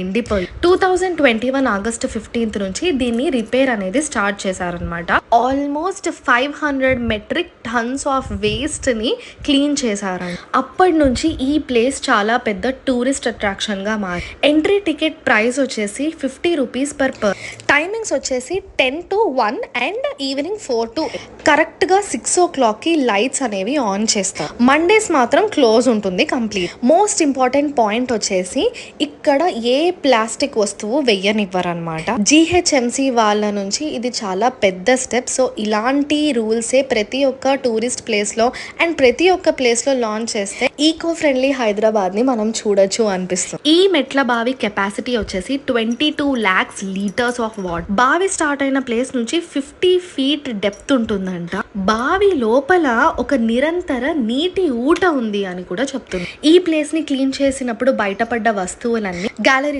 నిండిపోయి 2021 ఆగస్ట్ 15 నుంచి దీన్ని రిపేర్ అనేది స్టార్ట్ చేశారనమాట. Almost 500 metric tons of waste ని క్లీన్ చేశారంట. అప్పటి నుంచి ఈ ప్లేస్ చాలా పెద్ద టూరిస్ట్ అట్రాక్షన్ గా మారి ఎంట్రీ టికెట్ ప్రైస్ వచ్చేసి 50 రూపీస్ పర్ టైమింగ్స్ వచ్చేసి 10 to 1 and evening 4 to 8. Correct గా 6 o'clock కి లైట్స్ అనేవి ఆన్ చేస్తారు. మండేస్ మాత్రం క్లోజ్ ఉంటుంది కంప్లీట్. మోస్ట్ ఇంపార్టెంట్ పాయింట్ వచ్చేసి ఇక్కడ ఏ ప్లాస్టిక్ వస్తువు వెయ్యనివ్వరనమాట. జిహెచ్ఎంసి వాళ్ళ నుంచి ఇది చాలా పెద్ద స్టెప్. సో ఇలాంటి రూల్సే ప్రతి ఒక్క టూరిస్ట్ ప్లేస్ లో అండ్ ప్రతి ఒక్క ప్లేస్ లో లాంచ్ చేస్తే ఈకో ఫ్రెండ్లీ హైదరాబాద్ ని మనం చూడొచ్చు అనిపిస్తుంది. ఈ మెట్ల బావి కెపాసిటీ వచ్చేసి 22 lakhs లీటర్స్ ఆఫ్ వాటర్. బావి స్టార్ట్ అయిన ప్లేస్ నుంచి 50 feet డెప్త్ ఉంటుందంట. బావి లోపల ఒక నిరంతర నీటి ఊట ఉంది అని కూడా చెప్తుంది. ఈ ప్లేస్ ని క్లీన్ చేసినప్పుడు బయటపడ్డ వస్తువులన్నీ గ్యాలరీ